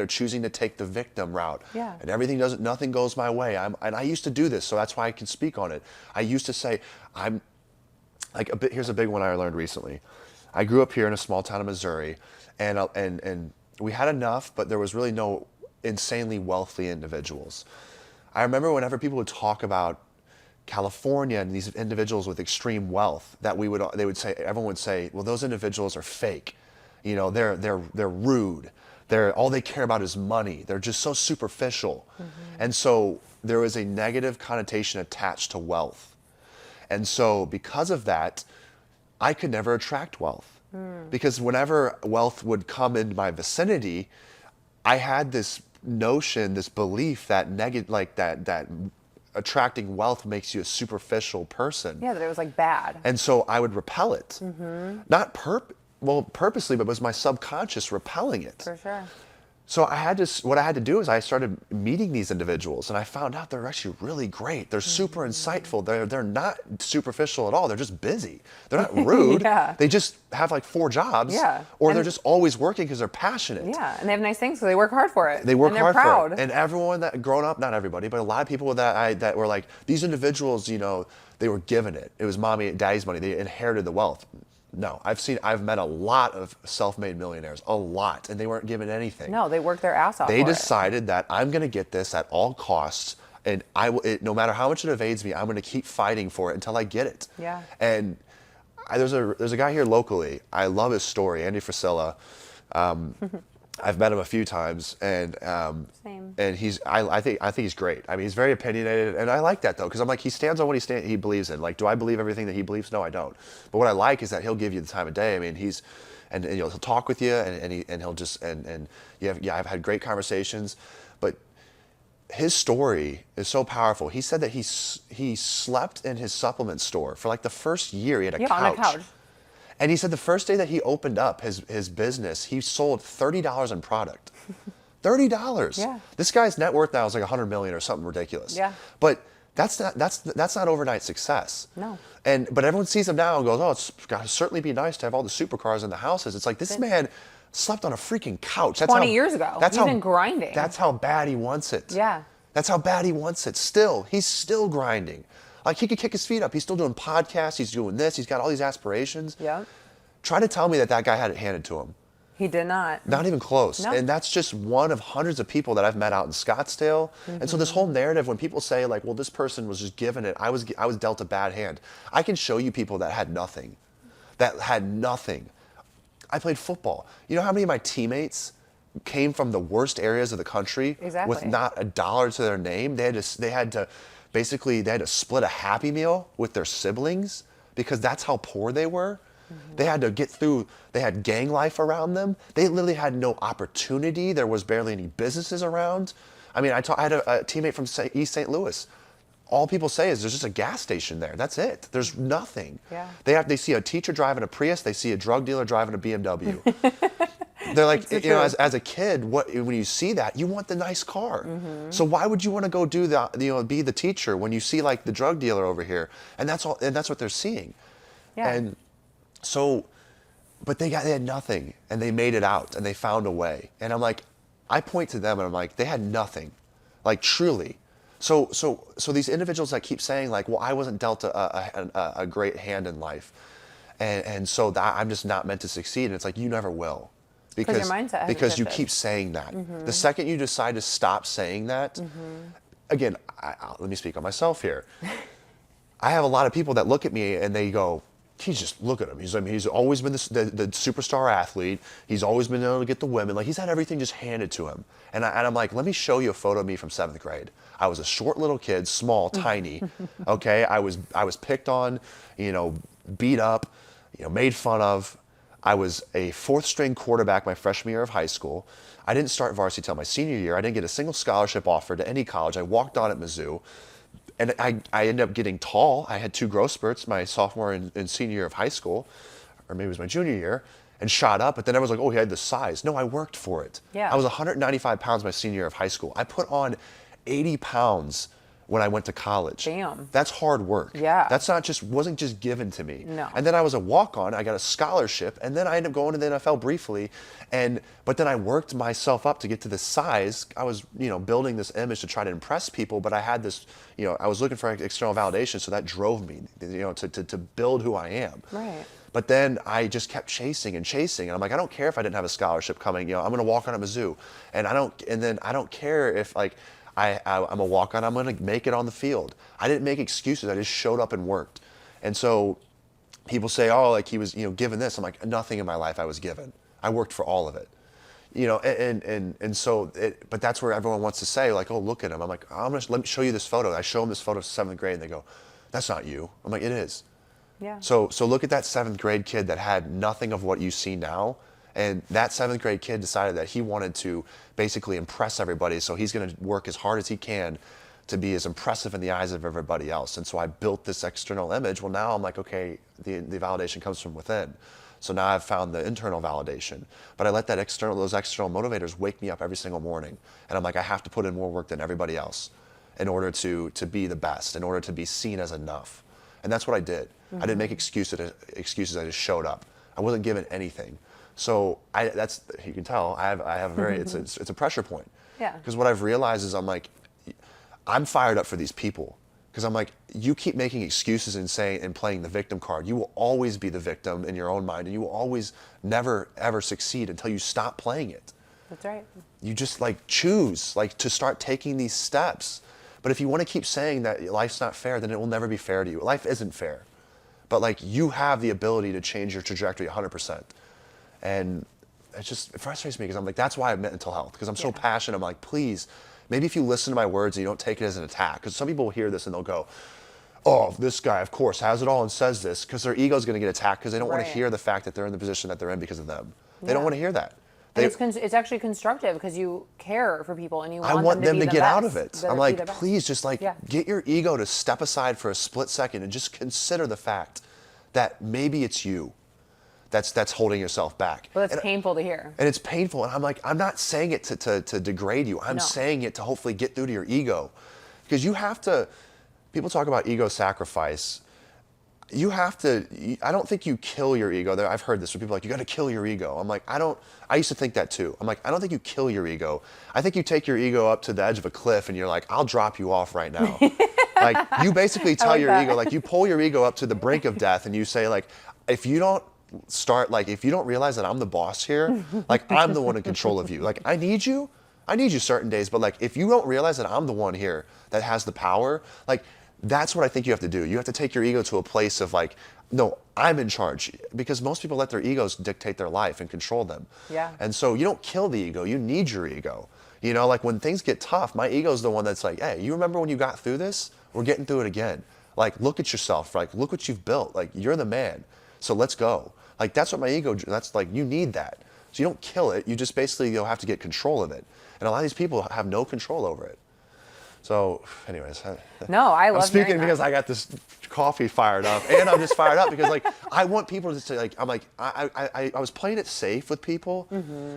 choosing to take the victim route. Yeah. And nothing goes my way. And I used to do this, so that's why I can speak on it. I used to say, here's a big one I learned recently. I grew up here in a small town in Missouri, and we had enough, but there was really no insanely wealthy individuals. I remember whenever people would talk about California and these individuals with extreme wealth, everyone would say, well, those individuals are fake. You know, they're rude. All they care about is money. They're just so superficial. Mm-hmm. And so there was a negative connotation attached to wealth. And so because of that, I could never attract wealth. Because whenever wealth would come in my vicinity, I had this notion, this belief that that attracting wealth makes you a superficial person. Yeah, that it was like bad. And so I would repel it. Mm-hmm. Not purposely, but it was my subconscious repelling it. For sure. So what I had to do is I started meeting these individuals, and I found out they're actually really great. They're super insightful. They're not superficial at all. They're just busy. They're not rude. Yeah. They just have like 4 jobs. Yeah. Or they're just always working because they're passionate. Yeah, and they have nice things because they work hard for it. They work hard proud. for it. And everyone that grown up, not everybody, but a lot of people that were like, these individuals, you know, they were given it. It was mommy and daddy's money. They inherited the wealth. No, I've met a lot of self-made millionaires, a lot, and they weren't given anything. No, they worked their ass off. They decided that I'm going to get this at all costs, and no matter how much it evades me, I'm going to keep fighting for it until I get it. Yeah. And there's a guy here locally. I love his story, Andy Frisella. I've met him a few times, and Same. And I think he's great. I mean, he's very opinionated, and I like that though, because I'm like, he stands on what he believes in. Like, do I believe everything that he believes? No, I don't. But what I like is that he'll give you the time of day. I mean, and he'll talk with you, and he'll just I've had great conversations, but his story is so powerful. He said that he slept in his supplement store for like the first year. He had a couch. On a couch. And he said the first day that he opened up his business, he sold $30 in product. $30. Yeah. This guy's net worth now is like $100 million or something ridiculous. Yeah. But that's not overnight success. No. But everyone sees him now and goes, oh, it's got to certainly be nice to have all the supercars in the houses. It's like, this man slept on a freaking couch. 20 years ago. He's been grinding. That's how bad he wants it. Yeah. That's how bad he wants it. He's still grinding. Like, he could kick his feet up. He's still doing podcasts. He's doing this. He's got all these aspirations. Yeah. Try to tell me that guy had it handed to him. He did not. Not even close. No. And that's just one of hundreds of people that I've met out in Scottsdale. Mm-hmm. And so this whole narrative, when people say like, well, this person was just given it, I was dealt a bad hand. I can show you people that had nothing. I played football. You know how many of my teammates came from the worst areas of the country with not a dollar to their name? They had to split a Happy Meal with their siblings because that's how poor they were. Mm-hmm. They had to get through, they had gang life around them. They literally had no opportunity. There was barely any businesses around. I mean, I had a teammate from East St. Louis. All people say is there's just a gas station there. That's it. There's nothing. Yeah. They see a teacher driving a Prius. They see a drug dealer driving a BMW. They're like, as a kid, when you see that, you want the nice car. Mm-hmm. So why would you want to go be the teacher when you see like the drug dealer over here? And that's what they're seeing. Yeah. And so, but they had nothing, and they made it out, and they found a way. And I'm like, I point to them, and I'm like, they had nothing, like truly. So these individuals that keep saying like, well, I wasn't dealt a great hand in life. and so that I'm just not meant to succeed. And it's like, you never will. Because your mindset hasn't because you shifted. keep saying that. The second you decide to stop saying that, again, let me speak on myself here. I have a lot of people that look at me and they go, look at him. He's always been the superstar athlete. He's always been able to get the women. Like, he's had everything just handed to him. And I'm like, let me show you a photo of me from 7th grade. I was a short little kid, small, tiny. Okay, I was picked on, beat up, made fun of. I was a 4th string quarterback my freshman year of high school. I didn't start varsity till my senior year. I didn't get a single scholarship offer to any college. I walked on at Mizzou. And I ended up getting tall. I had 2 growth spurts my sophomore and senior year of high school, or maybe it was my junior year, and shot up. But then everyone's like, oh, he had the size. No, I worked for it. Yeah. I was 195 pounds my senior year of high school. I put on 80 pounds when I went to college. Damn. That's hard work. Yeah. That's wasn't just given to me. No. And then I was a walk-on. I got a scholarship, and then I ended up going to the NFL briefly. But then I worked myself up to get to this size. I was, building this image to try to impress people, but I had this, I was looking for external validation, so that drove me, to build who I am. Right. But then I just kept chasing and chasing, and I'm like, I don't care if I didn't have a scholarship coming. I'm going to walk on at Mizzou, and then I don't care if I'm a walk-on. I'm going to make it on the field. I didn't make excuses. I just showed up and worked. And so people say, oh, like he was, given this. I'm like, nothing in my life I was given. I worked for all of it. But that's where everyone wants to say, like, oh, look at him. I'm like, let me show you this photo. I show them this photo of 7th grade, and they go, that's not you. I'm like, it is. Yeah. So look at that 7th grade kid that had nothing of what you see now. And that 7th grade kid decided that he wanted to basically impress everybody, so he's going to work as hard as he can to be as impressive in the eyes of everybody else. And so I built this external image. Well, now I'm like, okay, the validation comes from within. So now I've found the internal validation. But I let those external motivators wake me up every single morning. And I'm like, I have to put in more work than everybody else in order to be the best, in order to be seen as enough. And that's what I did. I didn't make excuses. I just showed up. I wasn't given anything. So you can tell I have a very it's a pressure point. Yeah. Because what I've realized is I'm fired up for these people, because I'm like, you keep making excuses and playing the victim card. You will always be the victim in your own mind, and you will always never ever succeed until you stop playing it. That's right. You just choose to start taking these steps. But if you want to keep saying that life's not fair, then it will never be fair to you. Life isn't fair. But you have the ability to change your trajectory 100%. And it frustrates me, because I'm like, that's why I have mental health, because I'm so passionate. I'm like, please, maybe if you listen to my words and you don't take it as an attack, because some people will hear this and they'll go, oh, this guy, of course, has it all and says this, because their ego's going to get attacked, because they don't want to hear the fact that they're in the position that they're in because of them. They don't want to hear that. It's actually constructive, because you care for people and you want, I want them to get out of it. I'm like, best. please, just get your ego to step aside for a split second and just consider the fact that maybe it's you that's holding yourself back. Well, that's painful to hear. And it's painful. And I'm like, I'm not saying it to degrade you. I'm saying it to hopefully get through to your ego. Because people talk about ego sacrifice. I don't think you kill your ego. I've heard this from people like, you got to kill your ego. I'm like, I used to think that too. I'm like, I don't think you kill your ego. I think you take your ego up to the edge of a cliff and you're like, I'll drop you off right now. You basically tell your ego, you pull your ego up to the brink of death and you say, if you don't realize that I'm the boss here, I'm the one in control of you. I need you certain days, but if you don't realize that I'm the one here that has the power, that's what I think you have to do. You have to take your ego to a place of no, I'm in charge, because most people let their egos dictate their life and control them. Yeah. And so you don't kill the ego, you need your ego. When things get tough, my ego's the one that's like, hey, you remember when you got through this? We're getting through it again. Look at yourself, look what you've built. You're the man. So let's go. That's what my ego, you need that. So you don't kill it, you just basically have to get control of it. And a lot of these people have no control over it. So anyways. No, I love I'm speaking hearing that. because I got this coffee fired up, and I'm just fired up because I want people to say I was playing it safe with people,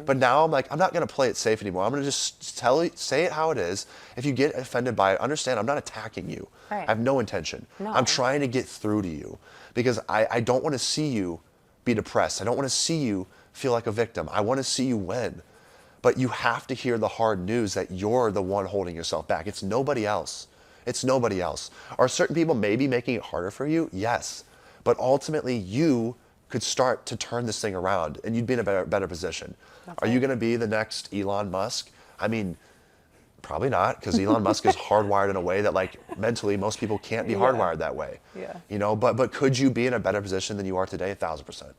but now I'm like, I'm not going to play it safe anymore. I'm going to just say it how it is. If you get offended by it, understand I'm not attacking you. Right. I have no intention. No. I'm trying to get through to you, because I don't want to see you be depressed. I don't want to see you feel like a victim. I want to see you win. But you have to hear the hard news that you're the one holding yourself back. It's nobody else. It's nobody else. Are certain people maybe making it harder for you? Yes. But ultimately, you could start to turn this thing around, and you'd be in a better position. That's Are you right. going to be the next Elon Musk? I mean, probably not, because Elon Musk is hardwired in a way that, like, mentally most people can't be Yeah. hardwired that way. Yeah. You know, but could you be in a better position than you are today? 1,000%.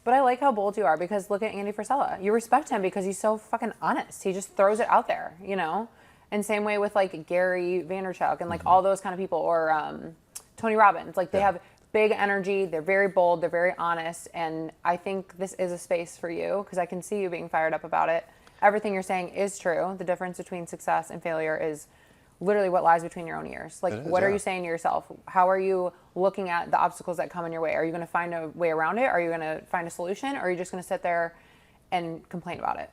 But I like how bold you are, because look at Andy Frisella. You respect him because he's so fucking honest. He just throws it out there, you know? And same way with like Gary Vaynerchuk and like all those kind of people, or Tony Robbins. Like they have big energy, they're very bold, they're very honest. And I think this is a space for you, because I can see you being fired up about it. Everything you're saying is true. The difference between success and failure is literally what lies between your own ears. Like, It is, what are yeah. you saying to yourself? How are you looking at the obstacles that come in your way? Are you going to find a way around it? Are you going to find a solution? Or are you just going to sit there and complain about it?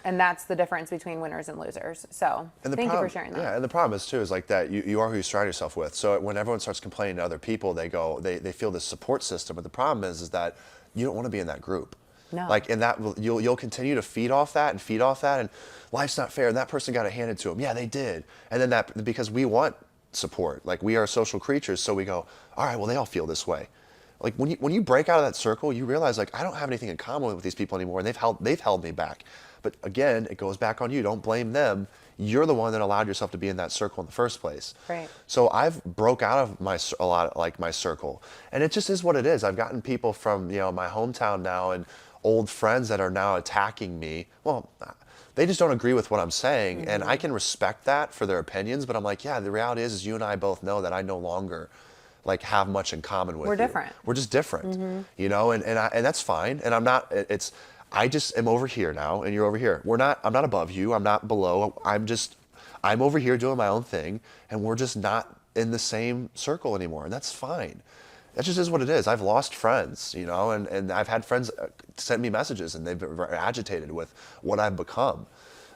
And that's the difference between winners and losers. So thank you for sharing that. Yeah, and the problem is too, is like that you are who you surround yourself with. So when everyone starts complaining to other people, they feel this support system. But the problem is that you don't want to be in that group. No. Like in that, you'll continue to feed off that, and life's not fair, and that person got it handed to them. Yeah, they did. And then that, because we want support, like we are social creatures, so we go, all right, well, they all feel this way. Like when you break out of that circle, you realize, like, I don't have anything in common with these people anymore, and they've held me back. But again, it goes back on you. Don't blame them. You're the one that allowed yourself to be in that circle in the first place. Right. So I've broke out of my circle, and it just is what it is. I've gotten people from my hometown now and old friends that are now attacking me. Well, they just don't agree with what I'm saying, and I can respect that for their opinions. But I'm like, yeah, the reality is you and I both know that I no longer like have much in common with you. We're different. We're just different, and that's fine. And I'm not. I just am over here now, and you're over here. I'm not above you. I'm not below. I'm over here doing my own thing, and we're just not in the same circle anymore, and that's fine. That just is what it is. I've lost friends, and I've had friends send me messages, and they've been very agitated with what I've become.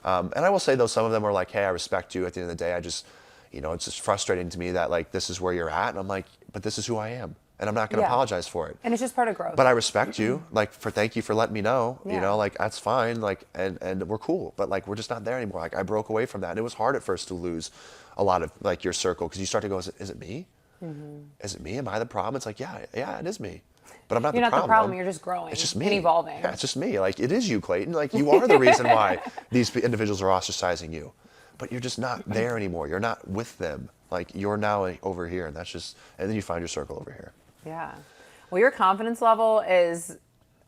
And I will say, though, some of them are like, hey, I respect you. At the end of the day, I just, it's just frustrating to me that, like, this is where you're at. And I'm like, but this is who I am, and I'm not going to apologize for it. And it's just part of growth. But I respect you, like, thank you for letting me know, Yeah. like, that's fine, like, and we're cool, but like, we're just not there anymore. Like, I broke away from that, and it was hard at first to lose a lot of like your circle, because you start to go, is it me? Is it me? Am I the problem? It's like, yeah, it is me, but I'm not You're the not problem. the problem. You're just growing. It's just me. And evolving. Yeah, it's just me. Like, it is you, Clayton. Like, you are the reason why these individuals are ostracizing you, but you're just not there anymore. You're not with them. Like, you're now over here, and then you find your circle over here. Yeah. Well, your confidence level is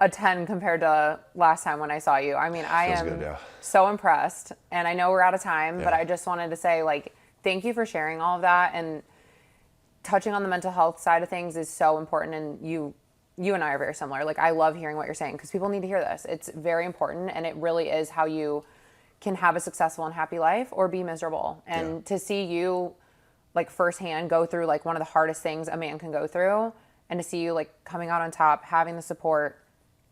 a 10 compared to last time when I saw you. I mean, I Feels am good, yeah. so impressed, and I know we're out of time, but Yeah. I just wanted to say, like, thank you for sharing all of that, and touching on the mental health side of things is so important, and you and I are very similar. Like, I love hearing what you're saying, because people need to hear this. It's very important, and it really is how you can have a successful and happy life or be miserable. And to see you, like, firsthand go through, like, one of the hardest things a man can go through, and to see you, like, coming out on top, having the support,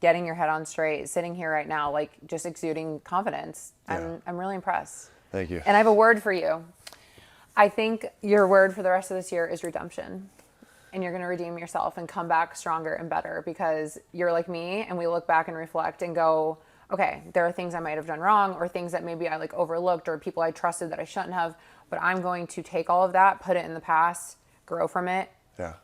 getting your head on straight, sitting here right now, like, just exuding confidence. Yeah. I'm really impressed. Thank you. And I have a word for you. I think your word for the rest of this year is redemption. And you're going to redeem yourself and come back stronger and better, because you're like me, and we look back and reflect and go, okay, there are things I might have done wrong, or things that maybe I like overlooked, or people I trusted that I shouldn't have, but I'm going to take all of that, put it in the past, grow from it, Yeah.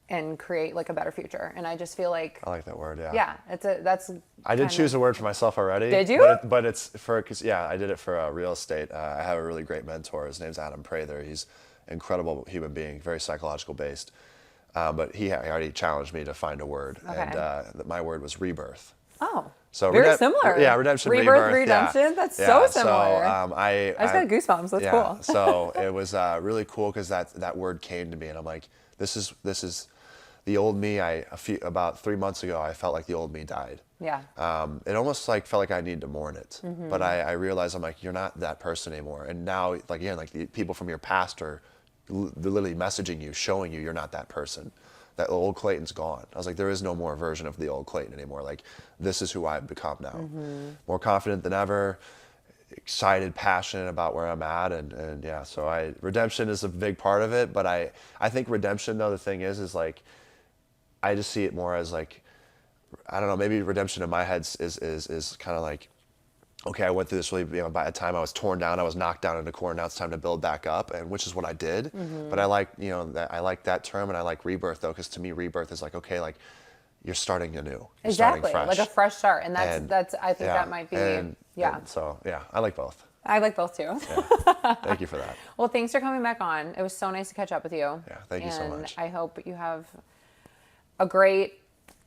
and create like a better future. And I just feel like, I like that word. Yeah. yeah, that's. I did choose a word for myself already. Did you? But it's because I did it for real estate. I have a really great mentor. His name's Adam Prather. He's an incredible human being, very psychological based. But he already challenged me to find a word, Okay. and my word was rebirth. Oh, So very similar. Yeah, redemption, rebirth, yeah. redemption. That's so similar. So I just got goosebumps. That's cool. So it was really cool, because that word came to me, and I'm like, this is the old me. About 3 months ago, I felt like the old me died. Yeah. It almost like felt like I needed to mourn it, Mm-hmm. but I realized, I'm like, you're not that person anymore. And now, like, again, like, the people from your past are literally messaging you, showing you you're not that person. That old Clayton's gone. I was like, there is no more version of the old Clayton anymore. Like, this is who I've become now. Mm-hmm. More confident than ever, excited, passionate about where I'm at, and yeah. So redemption is a big part of it. But I think redemption, though, the thing is like, I just see it more as like, I don't know, maybe redemption in my head is kind of like, okay, I went through this really, by the time I was torn down, I was knocked down in the corner, now it's time to build back up, and which is what I did. But I like, I like that term, and I like rebirth, though, because to me, rebirth is like, okay, like, you're starting anew. You're Exactly, starting like fresh. a fresh start, and And, that's I think yeah, that might be and yeah. so yeah, I like both. I like both too. Thank you for that. Well, thanks for coming back on. It was so nice to catch up with you. Yeah, thank you so much. I hope you have a great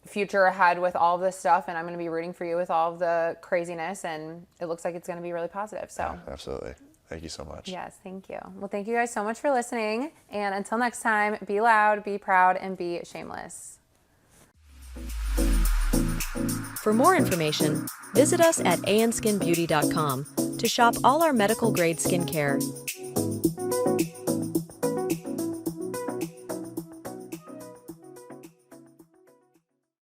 future ahead with all of this stuff, and I'm going to be rooting for you with all of the craziness, and it looks like it's going to be really positive. So, Yeah, absolutely. Thank you so much. yes, thank you. Well, thank you guys so much for listening, and until next time, be loud, be proud, and be shameless. For more information, visit us at anskinbeauty.com to shop all our medical grade skincare.